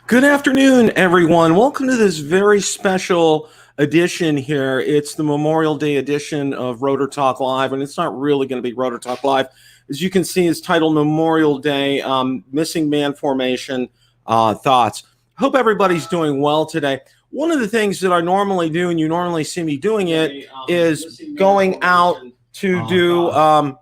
Good afternoon, everyone. Welcome to this very special edition here. It's the Memorial Day edition of Rotor Talk Live, and it's not really going to be Rotor Talk Live. As you can see, it's titled Memorial Day, Missing Man Formation Thoughts. Hope everybody's doing well today. One of the things that I normally do, and you normally see me doing it, is going out to do a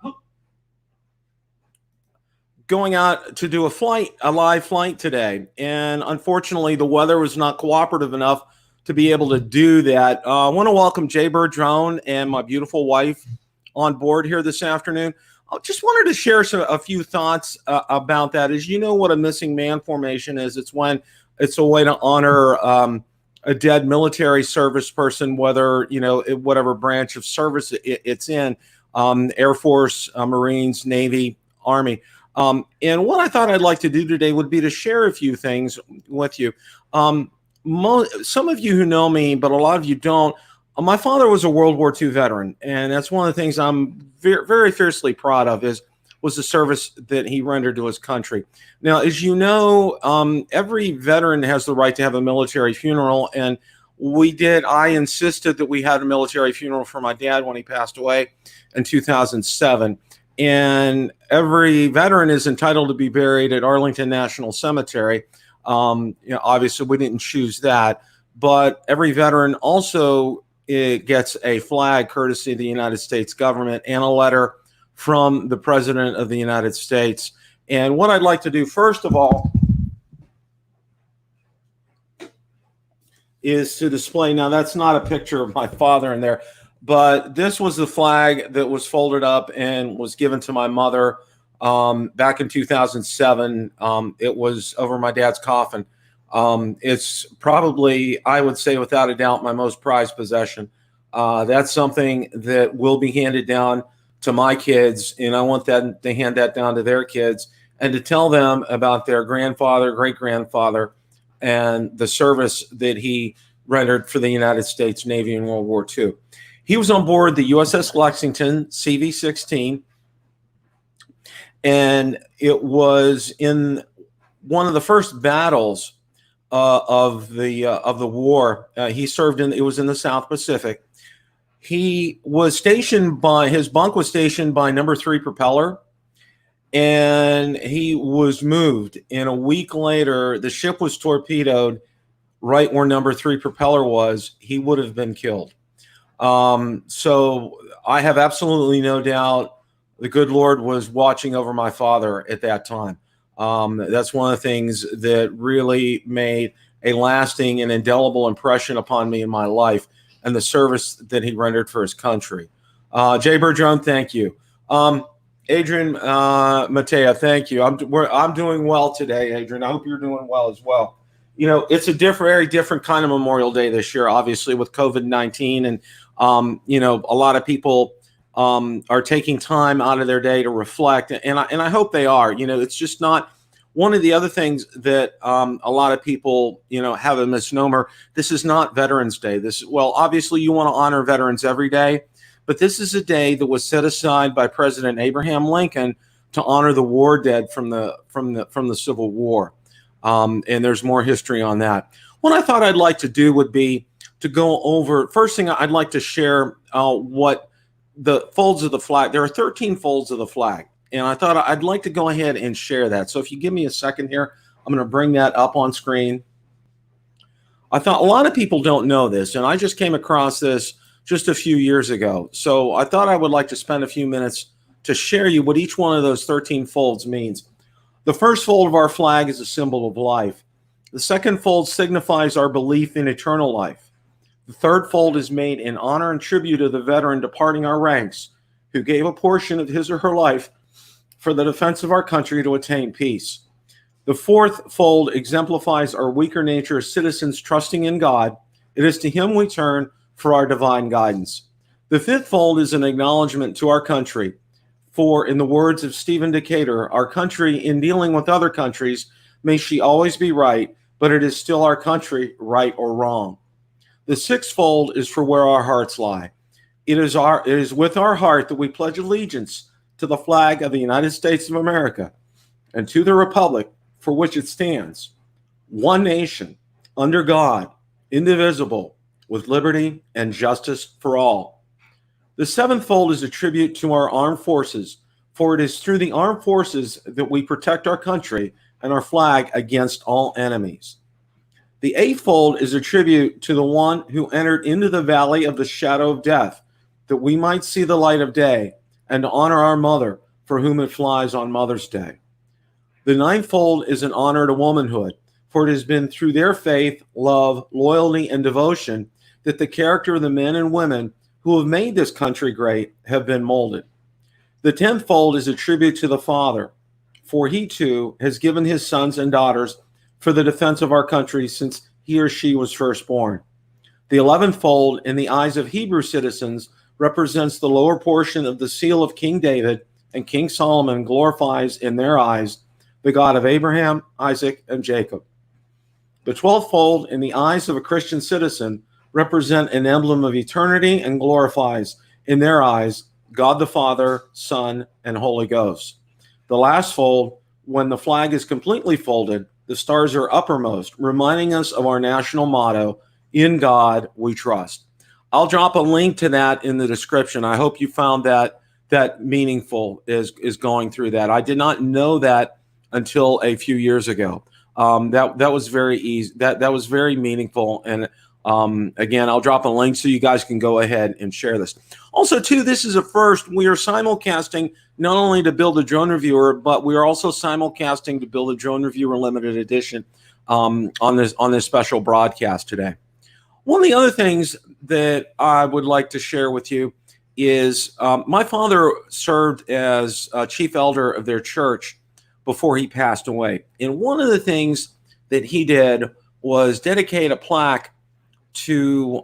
live flight today. And unfortunately, the weather was not cooperative enough to be able to do that. I want to welcome Jaybird Drone and my beautiful wife on board here this afternoon. I just wanted to share a few thoughts about that. As you know what a missing man formation is, it's a way to honor a dead military service person, whether, whatever branch of service it's in, Air Force, Marines, Navy, Army. And what I thought I'd like to do today would be to share a few things with you. Some of you who know me, but a lot of you don't. My father was a World War II veteran, and that's one of the things I'm very fiercely proud of was the service that he rendered to his country. Now, as you know, every veteran has the right to have a military funeral, and I insisted that we had a military funeral for my dad when he passed away in 2007. And every veteran is entitled to be buried at Arlington National Cemetery. Obviously, we didn't choose that, but every veteran also gets a flag courtesy of the United States government and a letter from the President of the United States. And what I'd like to do, first of all, is to display. Now, that's not a picture of my father in there, but this was the flag that was folded up and was given to my mother back in 2007. It was over my dad's coffin. It's probably, I would say without a doubt, my most prized possession. That's something that will be handed down to my kids, and I want them to hand that down to their kids and to tell them about their grandfather, great-grandfather, and the service that he rendered for the United States Navy in World War II. He was on board the USS Lexington CV-16, and it was in one of the first battles of the war. He served it was in the South Pacific. He was stationed his bunk was stationed by number 3 propeller, and he was moved. And a week later, the ship was torpedoed right where number 3 propeller was. He would have been killed. So I have absolutely no doubt the good Lord was watching over my father at that time. That's one of the things that really made a lasting and indelible impression upon me in my life and the service that he rendered for his country. Jaybird Drone, thank you. Adrian Matea, thank you. I'm doing well today, Adrian. I hope you're doing well as well. It's a very different kind of Memorial Day this year, obviously, with COVID-19. And, a lot of people are taking time out of their day to reflect. And I hope they are. It's just not one of the other things that a lot of people, have a misnomer. This is not Veterans Day. Obviously, you want to honor veterans every day. But this is a day that was set aside by President Abraham Lincoln to honor the war dead from the Civil War. And there's more history on that. What I thought I'd like to do would be to go over, first thing I'd like to share what the folds of the flag, there are 13 folds of the flag. And I thought I'd like to go ahead and share that. So if you give me a second here, I'm going to bring that up on screen. I thought a lot of people don't know this, and I just came across this just a few years ago. So I thought I would like to spend a few minutes to share you what each one of those 13 folds means. The first fold of our flag is a symbol of life. The second fold signifies our belief in eternal life. The third fold is made in honor and tribute of the veteran departing our ranks, who gave a portion of his or her life for the defense of our country to attain peace. The fourth fold exemplifies our weaker nature as citizens trusting in God. It is to him we turn for our divine guidance. The fifth fold is an acknowledgement to our country. For, in the words of Stephen Decatur, our country, in dealing with other countries, may she always be right, but it is still our country, right or wrong. The sixth fold is for where our hearts lie. It is with our heart that we pledge allegiance to the flag of the United States of America and to the republic for which it stands, one nation, under God, indivisible, with liberty and justice for all. The sevenfold is a tribute to our armed forces, for it is through the armed forces that we protect our country and our flag against all enemies. The eightfold is a tribute to the one who entered into the valley of the shadow of death, that we might see the light of day, and to honor our mother, for whom it flies on Mother's Day. The ninefold is an honor to womanhood, for it has been through their faith, love, loyalty, and devotion that the character of the men and women who have made this country great have been molded. The tenfold is a tribute to the Father, for he too has given his sons and daughters for the defense of our country since he or she was first born. The elevenfold, in the eyes of Hebrew citizens, represents the lower portion of the seal of King David, and King Solomon glorifies in their eyes the God of Abraham, Isaac, and Jacob. The twelvefold, in the eyes of a Christian citizen, represent an emblem of eternity and glorifies in their eyes God the Father, Son, and Holy Ghost. The last fold, when the flag is completely folded, the stars are uppermost, reminding us of our national motto, "In God We Trust." I'll drop a link to that in the description. I hope you found that meaningful is going through that. I did not know that until a few years ago. That was very easy. That was very meaningful. And again, I'll drop a link so you guys can go ahead and share this. Also, too, this is a first. We are simulcasting not only to Build a Drone Reviewer, but we are also simulcasting to Build a Drone Reviewer Limited Edition on this special broadcast today. One of the other things that I would like to share with you is my father served as chief elder of their church before he passed away. And one of the things that he did was dedicate a plaque to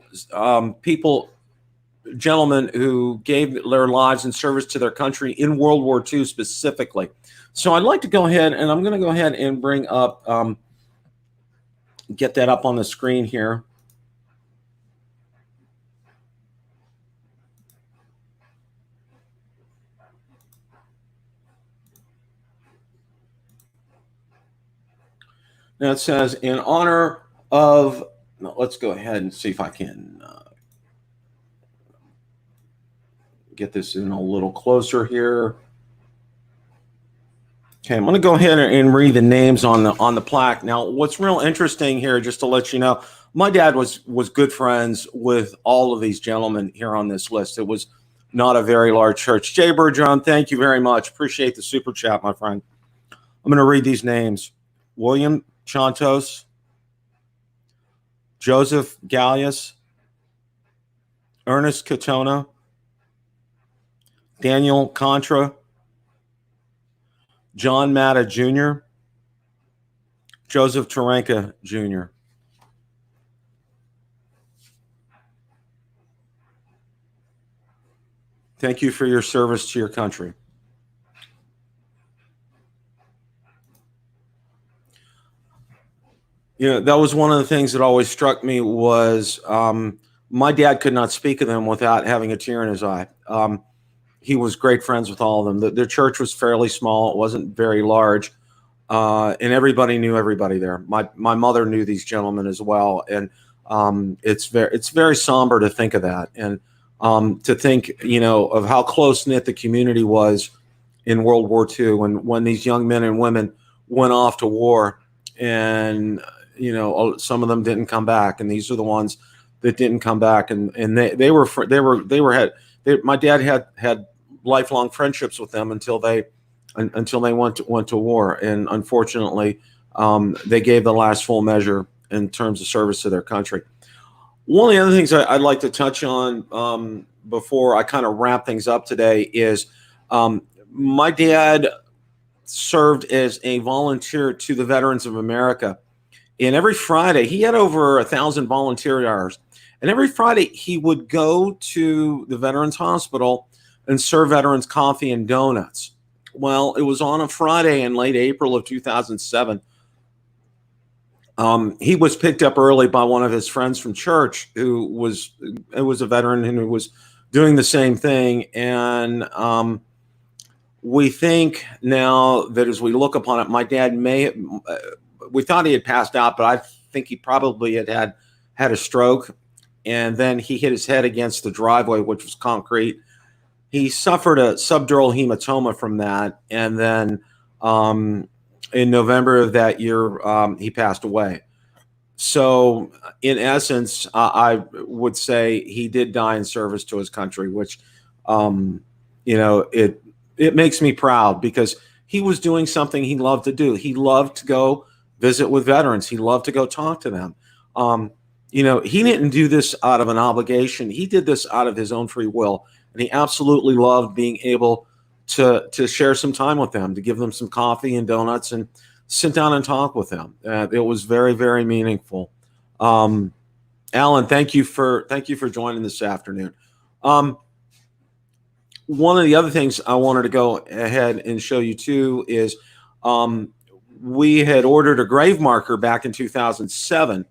gentlemen who gave their lives in service to their country in World War II specifically. So I'd like to go ahead, and I'm going to go ahead and bring up, get that up on the screen here. Now it says, in honor of, let's go ahead and see if I can get this in a little closer here. Okay, I'm going to go ahead and read the names on the plaque. Now, what's real interesting here, just to let you know, my dad was good friends with all of these gentlemen here on this list. It was not a very large church. Jay Bergeron, thank you very much. Appreciate the super chat, my friend. I'm going to read these names. William Chantos, Joseph Gallius, Ernest Katona, Daniel Contra, John Matta Jr., Joseph Taranka Jr. Thank you for your service to your country. You know, that was one of the things that always struck me was my dad could not speak of them without having a tear in his eye. He was great friends with all of them. Their church was fairly small. It wasn't very large. And everybody knew everybody there. My mother knew these gentlemen as well. And it's very somber to think of that. And to think, you know, of how close-knit the community was in World War II when these young men and women went off to war. And, you know, some of them didn't come back. And these are the ones that didn't come back. And my dad had lifelong friendships with them until they went to war, and unfortunately, they gave the last full measure in terms of service to their country. One of the other things I'd like to touch on before I kind of wrap things up today is my dad served as a volunteer to the Veterans of America, and every Friday he had over 1,000 volunteer hours. And every Friday, he would go to the Veterans Hospital and serve veterans coffee and donuts. Well, it was on a Friday in late April of 2007. He was picked up early by one of his friends from church who was a veteran and who was doing the same thing. And we think now that as we look upon it, my dad we thought he had passed out, but I think he probably had a stroke, and then he hit his head against the driveway, which was concrete. He suffered a subdural hematoma from that, and then in November of that year, he passed away. So, in essence, I would say he did die in service to his country, which, it makes me proud because he was doing something he loved to do. He loved to go visit with veterans. He loved to go talk to them. He didn't do this out of an obligation. He did this out of his own free will, and he absolutely loved being able to share some time with them, to give them some coffee and donuts and sit down and talk with them. It was very, very meaningful. Alan, thank you for joining this afternoon. One of the other things I wanted to go ahead and show you too is we had ordered a grave marker back in 2007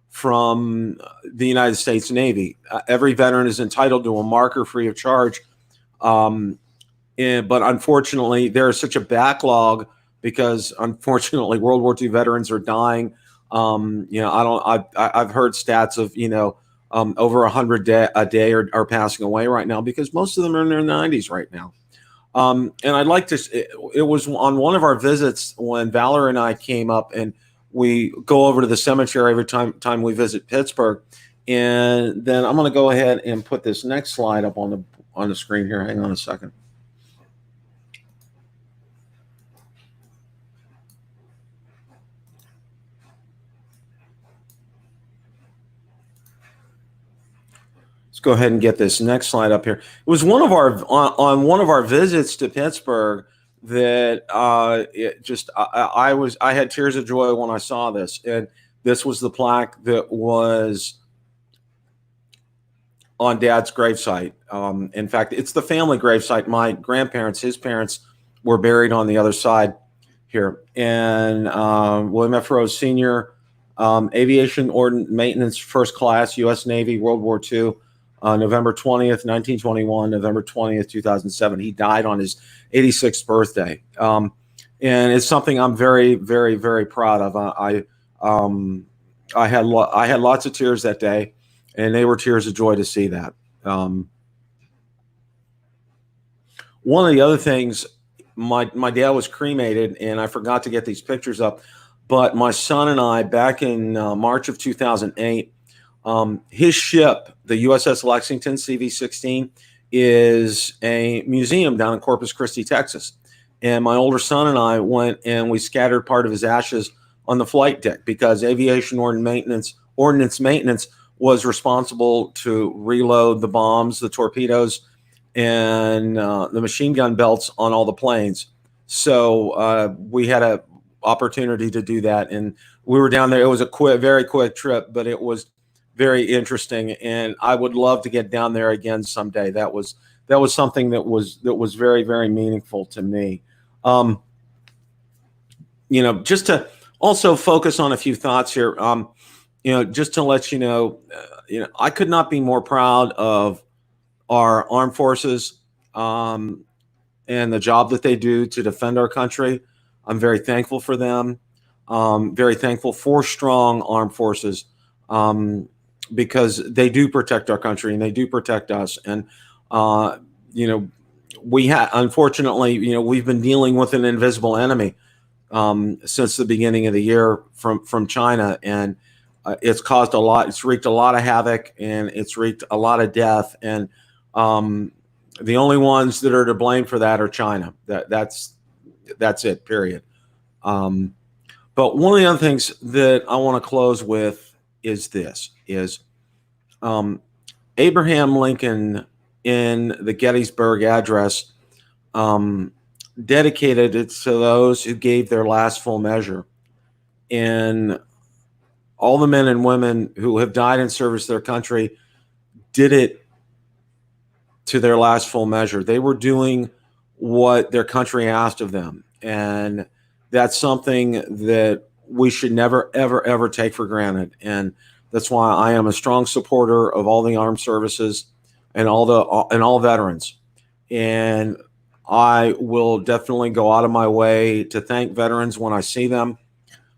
from the United States Navy. Every veteran is entitled to a marker free of charge. But unfortunately, there is such a backlog because unfortunately World War II veterans are dying. I've heard stats of, over 100 a day are passing away right now because most of them are in their 90s right now. And I'd like to, it was on one of our visits when Valor and I came up, and we go over to the cemetery every time we visit Pittsburgh. And then I'm going to go ahead and put this next slide up on the screen here. Hang on a second. Let's go ahead and get this next slide up here. It was one of our on one of our visits to Pittsburgh that I had tears of joy when I saw this, and this was the plaque that was on Dad's gravesite. In fact, it's the family gravesite. My grandparents, his parents, were buried on the other side here, and William F. Rose Sr., Aviation Ordnance Maintenance, First Class, U.S. Navy, World War II. November 20th, 1921, November 20th, 2007. He died on his 86th birthday. And it's something I'm very, very, very proud of. I had lots of tears that day, and they were tears of joy to see that. One of the other things, my dad was cremated, and I forgot to get these pictures up, but my son and I, back in March of 2008, his ship, the USS Lexington CV-16, is a museum down in Corpus Christi, Texas. And my older son and I went and we scattered part of his ashes on the flight deck because aviation ordnance maintenance was responsible to reload the bombs, the torpedoes, and the machine gun belts on all the planes. So we had an opportunity to do that, and we were down there. It was a very quick trip, but it was very interesting, and I would love to get down there again someday. That was something that was very, very meaningful to me. Just to also focus on a few thoughts here. Just to let you know, I could not be more proud of our armed forces and the job that they do to defend our country. I'm very thankful for them. Very thankful for strong armed forces. Because they do protect our country and they do protect us. And, unfortunately, we've been dealing with an invisible enemy since the beginning of the year from China. And it's caused a lot. It's wreaked a lot of havoc, and it's wreaked a lot of death. And the only ones that are to blame for that are China. That's it, period. But one of the other things that I want to close with is Abraham Lincoln in the Gettysburg Address dedicated it to those who gave their last full measure. And all the men and women who have died in service to their country did it to their last full measure. They were doing what their country asked of them. And that's something that we should never, ever, ever take for granted. And that's why I am a strong supporter of all the armed services and all veterans. And I will definitely go out of my way to thank veterans when I see them.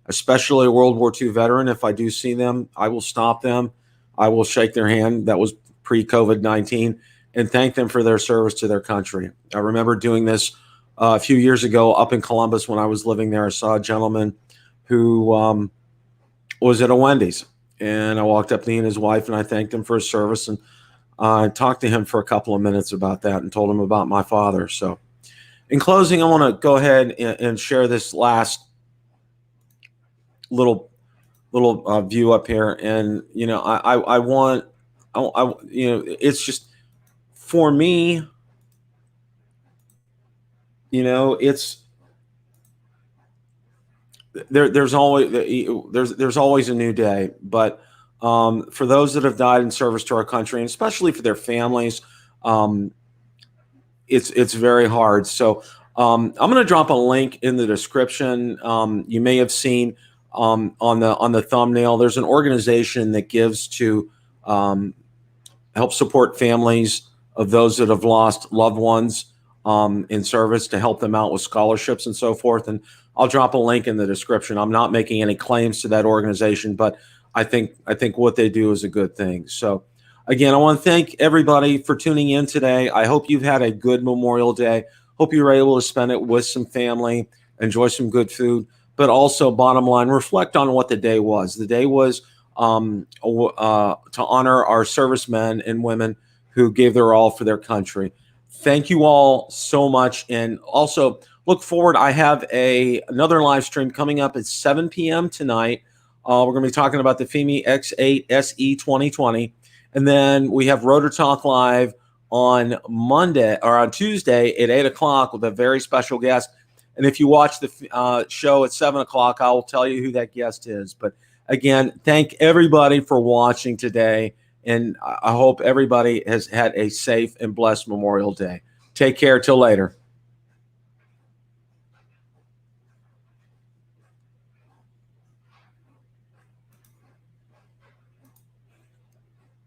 especially a World War II veteran. If I do see them, I will stop them. I will shake their hand. That was pre-COVID-19, and thank them for their service to their country. I remember doing this a few years ago up in Columbus when I was living there. I saw a gentleman who was at a Wendy's, and I walked up to him and his wife, and I thanked him for his service, and I talked to him for a couple of minutes about that and told him about my father. So in closing, I want to go ahead and share this last little view up here. And, you know, I want, you know, it's just for me, you know, it's, there's always a new day, but for those that have died in service to our country, and especially for their families, it's very hard. So I'm going to drop a link in the description. You may have seen on the thumbnail, there's an organization that gives to help support families of those that have lost loved ones in service, to help them out with scholarships and so forth. And I'll drop a link in the description. I'm not making any claims to that organization, but I think what they do is a good thing. So again, I want to thank everybody for tuning in today. I hope you've had a good Memorial Day. Hope you were able to spend it with some family, enjoy some good food, but also, bottom line, reflect on what the day was. The day was to honor our servicemen and women who gave their all for their country. Thank you all so much. And also look forward. I have another live stream coming up at 7 p.m. tonight. We're going to be talking about the FIMI X8 SE 2020. And then we have Rotor Talk Live on Monday or on Tuesday at 8 o'clock with a very special guest. And if you watch the show at 7 o'clock, I will tell you who that guest is. But again, thank everybody for watching today. And I hope everybody has had a safe and blessed Memorial Day. Take care till later.